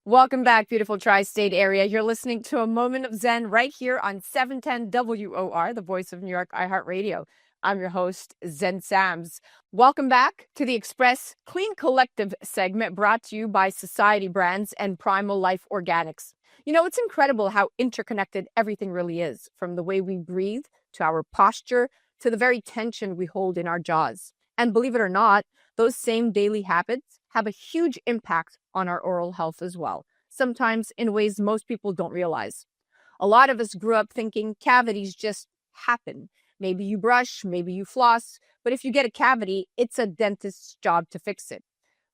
Welcome back, beautiful tri-state area. You're listening to A Moment of Zen right here on 710 WOR, the voice of New York, iHeartRadio. I'm your host, Zen Sams. Welcome back to the Express Clean Collective segment brought to you by Society Brands and Primal Life Organics. You know, it's incredible how interconnected everything really is, from the way we breathe to our posture to the very tension we hold in our jaws. And believe it or not, those same daily habits have a huge impact on our oral health as well, sometimes in ways most people don't realize. A lot of us grew up thinking cavities just happen. Maybe you brush, maybe you floss, but if you get a cavity, it's a dentist's job to fix it.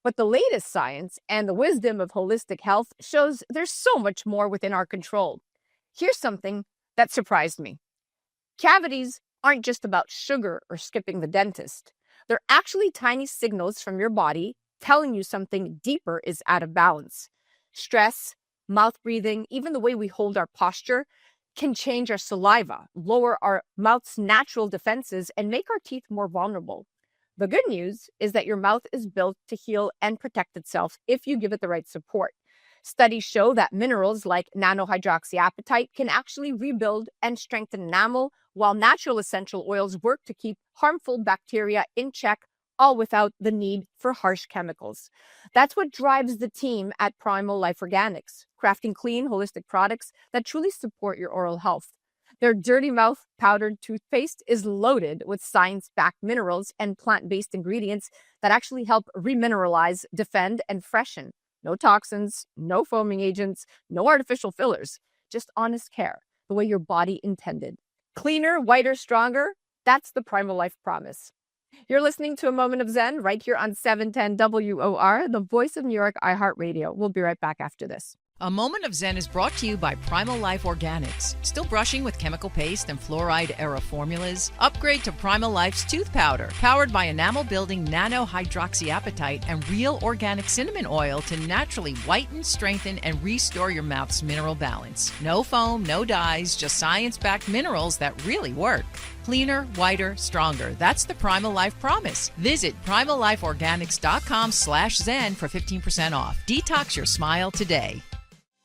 But the latest science and the wisdom of holistic health shows there's so much more within our control. Here's something that surprised me. Cavities aren't just about sugar or skipping the dentist. They're actually tiny signals from your body telling you something deeper is out of balance. Stress, mouth breathing, even the way we hold our posture can change our saliva, lower our mouth's natural defenses, and make our teeth more vulnerable. The good news is that your mouth is built to heal and protect itself if you give it the right support. Studies show that minerals like nanohydroxyapatite can actually rebuild and strengthen enamel, while natural essential oils work to keep harmful bacteria in check, all without the need for harsh chemicals. That's what drives the team at Primal Life Organics, crafting clean, holistic products that truly support your oral health. Their Dirty Mouth powdered toothpaste is loaded with science-backed minerals and plant-based ingredients that actually help remineralize, defend, and freshen. No toxins, no foaming agents, no artificial fillers, just honest care, the way your body intended. Cleaner, whiter, stronger, that's the Primal Life promise. You're listening to A Moment of Zen right here on 710 WOR, the voice of New York, iHeartRadio. We'll be right back after this. A Moment of Zen is brought to you by Primal Life Organics. Still brushing with chemical paste and fluoride-era formulas? Upgrade to Primal Life's tooth powder, powered by enamel-building nanohydroxyapatite and real organic cinnamon oil to naturally whiten, strengthen, and restore your mouth's mineral balance. No foam, no dyes, just science-backed minerals that really work. Cleaner, whiter, stronger. That's the Primal Life promise. Visit PrimalLifeOrganics.com/Zen for 15% off. Detox your smile today.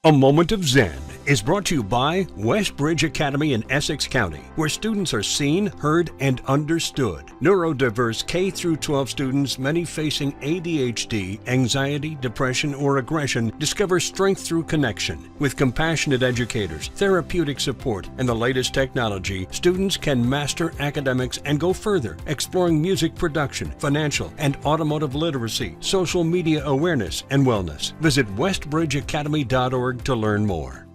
A Moment of Zen is brought to you by Westbridge Academy in Essex County, where students are seen, heard, and understood. Neurodiverse K-12 students, many facing ADHD, anxiety, depression, or aggression, discover strength through connection. With compassionate educators, therapeutic support, and the latest technology, students can master academics and go further, exploring music production, financial and automotive literacy, social media awareness, and wellness. Visit westbridgeacademy.org to learn more.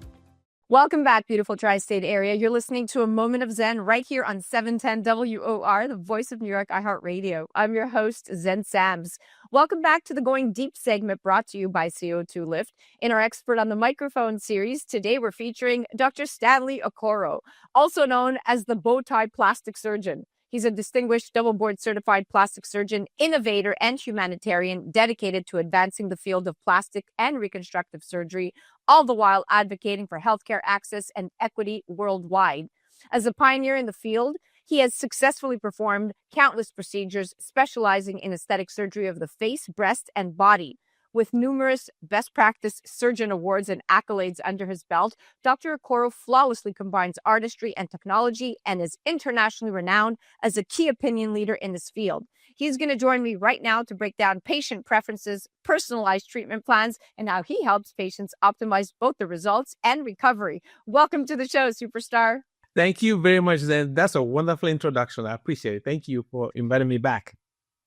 Welcome back, beautiful tri-state area. You're listening to A Moment of Zen right here on 710 WOR, the voice of New York, iHeartRadio. I'm your host, Zen Sams. Welcome back to the Going Deep segment brought to you by CO2 Lift. In our Expert on the Microphone series, today we're featuring Dr. Stanley Okoro, also known as the Bowtie Plastic Surgeon. He's a distinguished double board certified plastic surgeon, innovator, and humanitarian dedicated to advancing the field of plastic and reconstructive surgery, all the while advocating for healthcare access and equity worldwide. As a pioneer in the field, he has successfully performed countless procedures specializing in aesthetic surgery of the face, breast, and body. With numerous best practice surgeon awards and accolades under his belt, Dr. Okoro flawlessly combines artistry and technology and is internationally renowned as a key opinion leader in this field. He's going to join me right now to break down patient preferences, personalized treatment plans, and how he helps patients optimize both the results and recovery. Welcome to the show, superstar. Thank you very much, Zen. That's a wonderful introduction. I appreciate it. Thank you for inviting me back.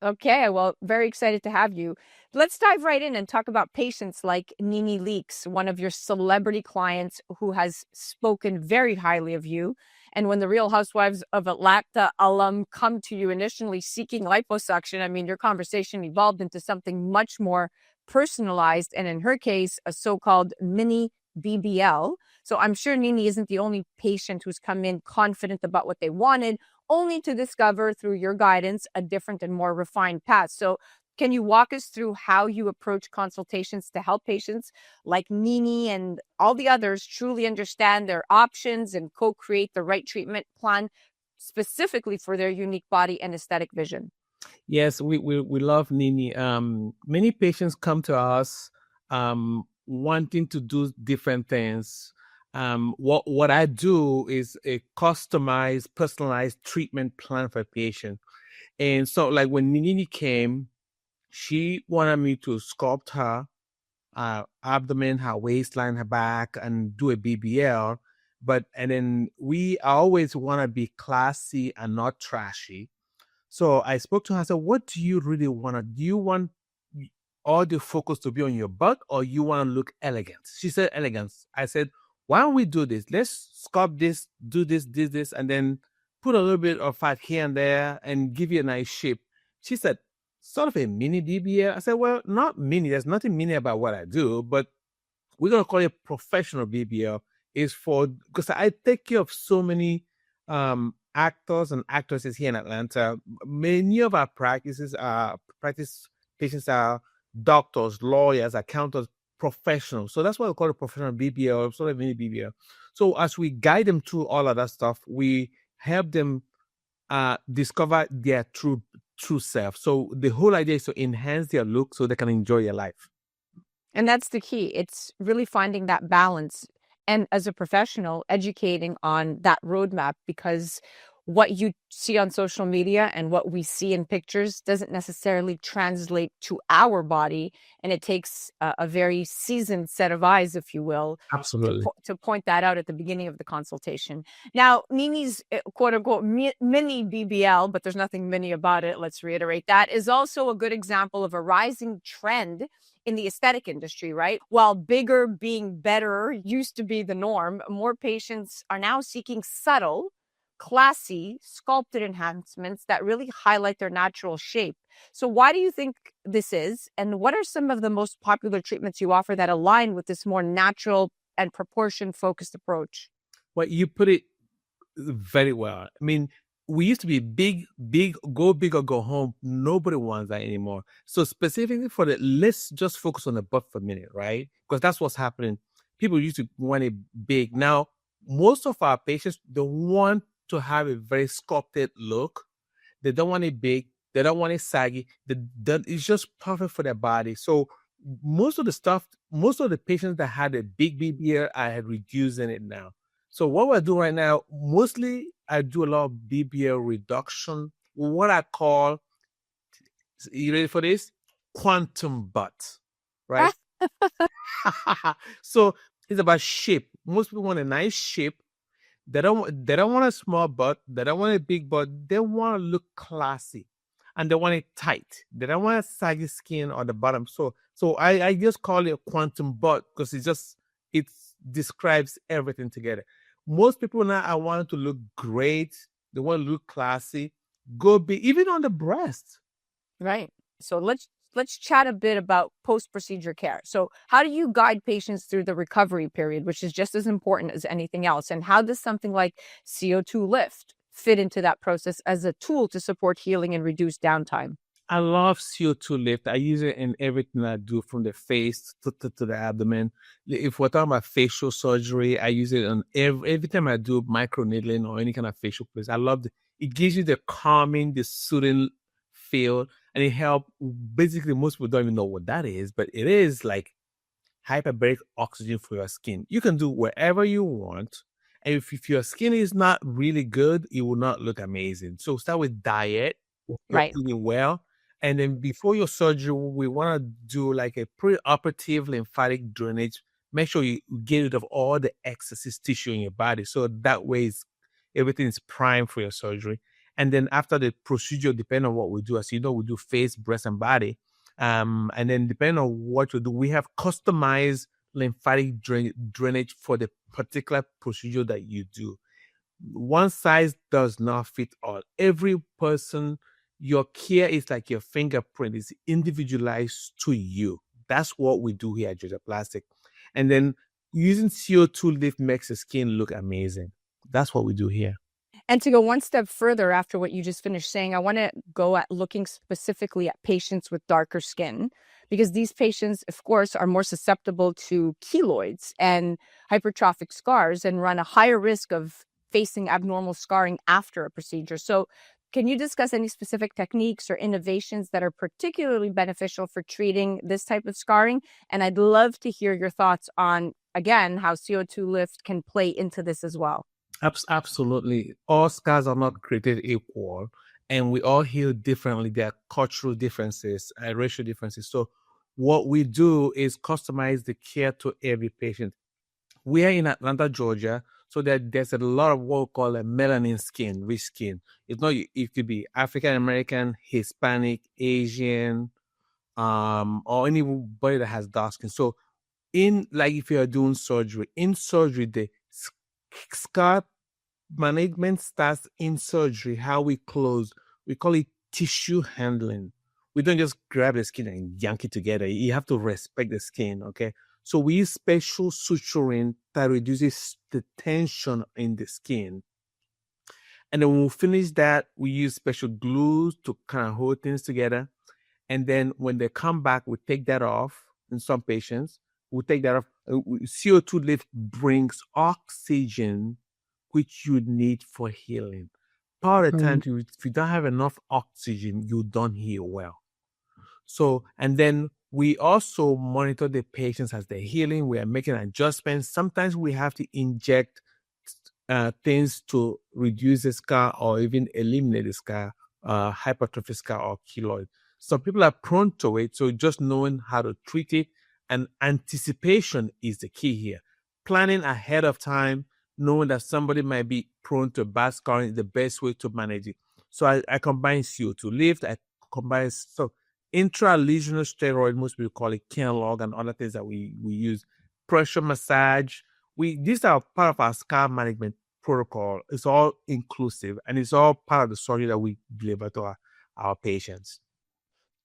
Okay, well, very excited to have you. Let's dive right in and talk about patients like Nini Leaks, one of your celebrity clients who has spoken very highly of you. And when the Real Housewives of Atlanta alum come to you initially seeking liposuction, I mean, your conversation evolved into something much more personalized. And in her case, a so-called mini BBL. So I'm sure Nini isn't the only patient who's come in confident about what they wanted, only to discover through your guidance a different and more refined path. So can you walk us through how you approach consultations to help patients like Nini and all the others truly understand their options and co-create the right treatment plan specifically for their unique body and aesthetic vision? Yes, we love Nini. Many patients come to us wanting to do different things. What I do is a customized, personalized treatment plan for a patient. And so, like when Nini came, she wanted me to sculpt her abdomen, her waistline, her back, and do a BBL. And then I always want to be classy and not trashy. So I spoke to her. I said, "What do you really want? Do you want all the focus to be on your butt, or you want to look elegant?" She said, "Elegance." I said, "Why don't we do this? Let's sculpt this, do this, and then put a little bit of fat here and there and give you a nice shape." She said, "Sort of a mini BBL." I said, "Well, not mini. There's nothing mini about what I do, but we're going to call it professional BBL. Because I take care of so many actors and actresses here in Atlanta. Many of our practice patients are doctors, lawyers, accountants, professionals. So that's why we call it professional BBL, sort of mini BBL. So as we guide them through all of that stuff, we help them discover their true self. So the whole idea is to enhance their look so they can enjoy their life. And that's the key. It's really finding that balance. And as a professional, educating on that roadmap, because what you see on social media and what we see in pictures doesn't necessarily translate to our body. And it takes a very seasoned set of eyes, if you will, Absolutely, to point that out at the beginning of the consultation. Now, Nini's quote unquote mini BBL, but there's nothing mini about it, let's reiterate that, is also a good example of a rising trend in the aesthetic industry, right? While bigger being better used to be the norm, more patients are now seeking subtle, classy, sculpted enhancements that really highlight their natural shape. So why do you think this is? And what are some of the most popular treatments you offer that align with this more natural and proportion-focused approach? Well, you put it very well. I mean, we used to be big, go big or go home. Nobody wants that anymore. So specifically let's just focus on the butt for a minute, right? Because that's what's happening. People used to want it big. Now, most of our patients don't want to have a very sculpted look. They don't want it big. They don't want it saggy. It's just perfect for their body. So most of the patients that had a big BBL, I had reducing it now. So what we're doing right now, mostly I do a lot of BBL reduction, what I call, you ready for this? Quantum butt, right? So it's about shape. Most people want a nice shape. They don't want a small butt. They don't want a big butt. They want to look classy, and they want it tight. They don't want a saggy skin on the bottom. So I just call it a quantum butt because it describes everything together. Most people now are wanting to look great. They want to look classy. Go big, even on the breast. Right. So let's chat a bit about post-procedure care. So how do you guide patients through the recovery period, which is just as important as anything else? And how does something like CO2 lift fit into that process as a tool to support healing and reduce downtime? I love CO2 lift. I use it in everything I do, from the face to the abdomen. If we're talking about facial surgery, I use it on every time I do micro needling or any kind of facial place. I love it. It gives you the calming, the soothing field, and it helped. Basically, most people don't even know what that is, but it is like hyperbaric oxygen for your skin. You can do wherever you want. And if your skin is not really good, it will not look amazing. So start with diet, you're Right. eating well. And then before your surgery, we want to do like a preoperative lymphatic drainage. Make sure you get rid of all the excess tissue in your body. So that way everything is primed for your surgery. And then after the procedure, depending on what we do, as you know, we do face, breast, and body. And then depending on what we do, we have customized lymphatic drainage for the particular procedure that you do. One size does not fit all. Every person, your care is like your fingerprint. It's individualized to you. That's what we do here at Georgia Plastic. And then using CO2 lift makes the skin look amazing. That's what we do here. And to go one step further after what you just finished saying, I want to go at looking specifically at patients with darker skin, because these patients, of course, are more susceptible to keloids and hypertrophic scars and run a higher risk of facing abnormal scarring after a procedure. So can you discuss any specific techniques or innovations that are particularly beneficial for treating this type of scarring? And I'd love to hear your thoughts on, again, how CO2 lift can play into this as well. Absolutely. All scars are not created equal, and we all heal differently. There are cultural differences, racial differences. So what we do is customize the care to every patient. We are in Atlanta, Georgia, so that there's a lot of what we call a melanin skin, rich skin. It's not, it could be African American, Hispanic, Asian, or anybody that has dark skin. So if you're doing surgery, the scar management starts in surgery. How we close, we call it tissue handling. We don't just grab the skin and yank it together. You have to respect the skin, okay? So we use special suturing that reduces the tension in the skin. And then when we finish that, we use special glues to kind of hold things together. And then when they come back, we take that off. In some patients, we take that off. CO2 lift brings oxygen, which you need for healing. Part of the time, if you don't have enough oxygen, you don't heal well. So, and then we also monitor the patients as they're healing. We are making adjustments. Sometimes we have to inject things to reduce the scar or even eliminate the scar, hypertrophic scar or keloid. Some people are prone to it, so just knowing how to treat it and anticipation is the key here. Planning ahead of time, knowing that somebody might be prone to bad scarring is the best way to manage it. So I combine CO2 lift, I combine intralesional steroid, most people call it Kenlog, and other things that we use. Pressure massage. These are part of our scar management protocol. It's all inclusive, and it's all part of the surgery that we deliver to our patients.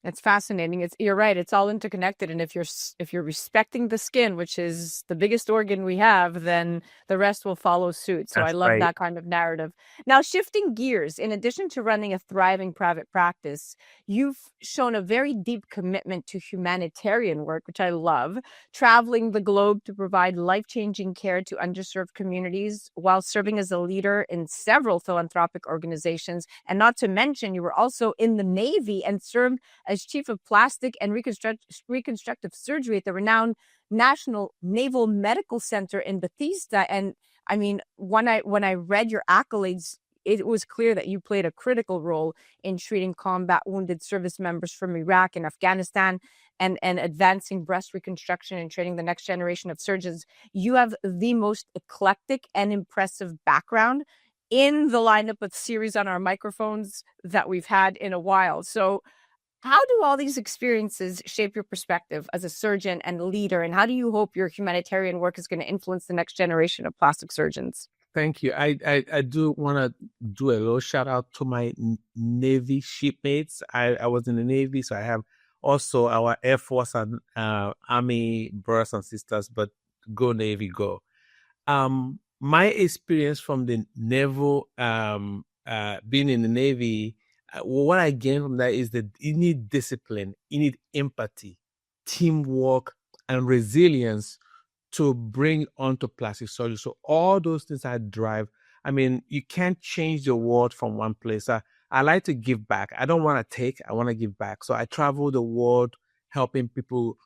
It's fascinating. You're right. It's all interconnected. And if you're respecting the skin, which is the biggest organ we have, then the rest will follow suit. So That's I love right. that kind of narrative. Now, shifting gears, in addition to running a thriving private practice, you've shown a very deep commitment to humanitarian work, which I love, traveling the globe to provide life-changing care to underserved communities while serving as a leader in several philanthropic organizations. And not to mention, you were also in the Navy and served as chief of plastic and reconstructive surgery at the renowned National Naval Medical Center in Bethesda. And I mean, when I read your accolades, it was clear that you played a critical role in treating combat wounded service members from Iraq and Afghanistan and advancing breast reconstruction and training the next generation of surgeons. You have the most eclectic and impressive background in the lineup of series on our microphones that we've had in a while. So how do all these experiences shape your perspective as a surgeon and leader? And how do you hope your humanitarian work is going to influence the next generation of plastic surgeons? Thank you. I do want to do a little shout out to my Navy shipmates. I was in the Navy, so I have also our Air Force and Army brothers and sisters, but go Navy, go. My experience from the naval, being in the Navy, what I gained from that is that you need discipline, you need empathy, teamwork, and resilience to bring onto plastic surgery. So all those things I drive. I mean, you can't change the world from one place. I like to give back. I don't want to take, I want to give back. So I travel the world helping people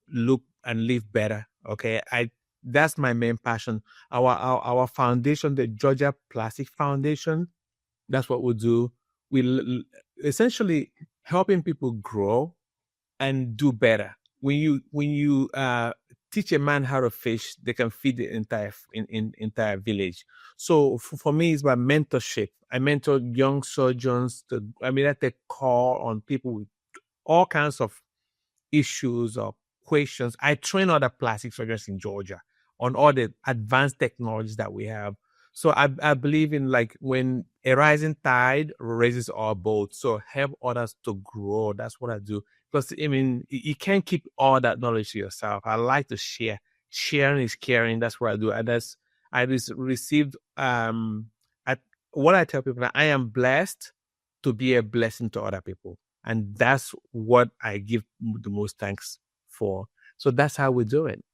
look and live better. Okay. That's my main passion. Our foundation, the Georgia Plastic Foundation, that's what we do. We essentially helping people grow and do better. When you teach a man how to fish, they can feed the entire village. So for me, it's my mentorship. I mentor young surgeons. I take call on people with all kinds of issues or questions. I train other plastic surgeons in Georgia on all the advanced technologies that we have. So I believe in like when a rising tide raises our boat. So help others to grow. That's what I do. Because I mean, you can't keep all that knowledge to yourself. I like to share. Sharing is caring. That's what I do. And I received what I tell people, I am blessed to be a blessing to other people. And that's what I give the most thanks for. So that's how we do it.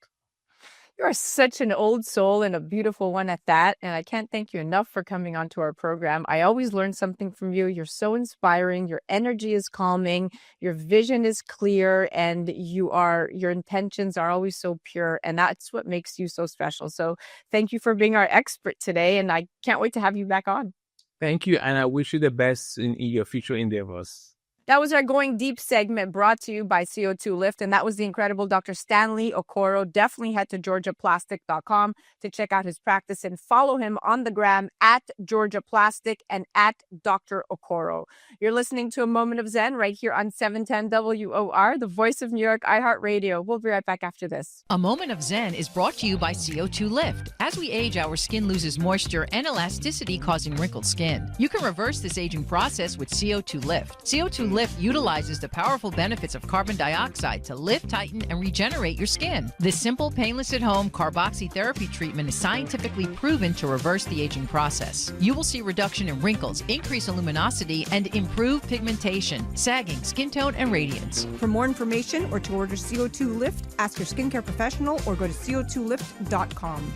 You are such an old soul and a beautiful one at that. And I can't thank you enough for coming onto our program. I always learn something from you. You're so inspiring. Your energy is calming. Your vision is clear. And your intentions are always so pure. And that's what makes you so special. So thank you for being our expert today. And I can't wait to have you back on. Thank you. And I wish you the best in your future endeavors. That was our Going Deep segment brought to you by CO2 Lift. And that was the incredible Dr. Stanley Okoro. Definitely head to georgiaplastic.com to check out his practice and follow him on the gram at Georgia Plastic and at Dr. Okoro. You're listening to A Moment of Zen right here on 710 WOR, the voice of New York, iHeartRadio. We'll be right back after this. A Moment of Zen is brought to you by CO2 Lift. As we age, our skin loses moisture and elasticity, causing wrinkled skin. You can reverse this aging process with CO2 Lift. CO2 Lift utilizes the powerful benefits of carbon dioxide to lift, tighten, and regenerate your skin. This simple, painless at-home carboxytherapy treatment is scientifically proven to reverse the aging process. You will see reduction in wrinkles, increase in luminosity, and improve pigmentation, sagging, skin tone, and radiance. For more information or to order CO2 Lift, ask your skincare professional or go to co2lift.com.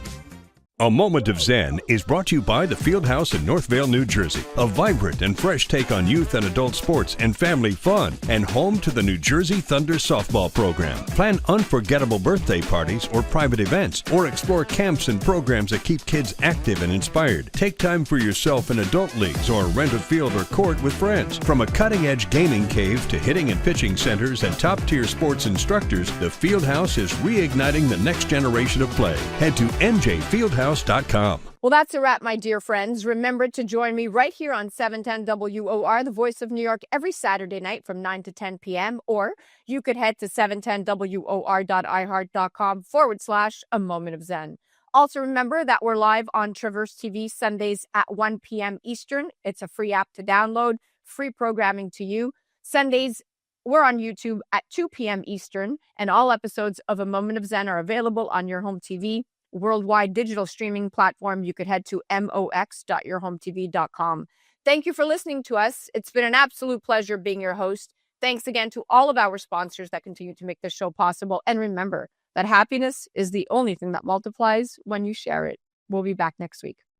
A Moment of Zen is brought to you by the Fieldhouse in Northvale, New Jersey, a vibrant and fresh take on youth and adult sports and family fun, and home to the New Jersey Thunder softball program. Plan unforgettable birthday parties or private events, or explore camps and programs that keep kids active and inspired. Take time for yourself in adult leagues or rent a field or court with friends. From a cutting-edge gaming cave to hitting and pitching centers and top-tier sports instructors, the Fieldhouse is reigniting the next generation of play. Head to njfieldhouse.com. Well, that's a wrap, my dear friends. Remember to join me right here on 710 WOR, the voice of New York, every Saturday night from 9 to 10 p.m. Or you could head to 710WOR.iHeart.com/A Moment of Zen. Also, remember that we're live on Traverse TV Sundays at 1 p.m. Eastern. It's a free app to download, free programming to you. Sundays, we're on YouTube at 2 p.m. Eastern, and all episodes of A Moment of Zen are available on your home TV. Worldwide digital streaming platform. You could head to mox.yourhometv.com. Thank you for listening to us. It's been an absolute pleasure being your host. Thanks again to all of our sponsors that continue to make this show possible. And remember that happiness is the only thing that multiplies when you share it. We'll be back next week.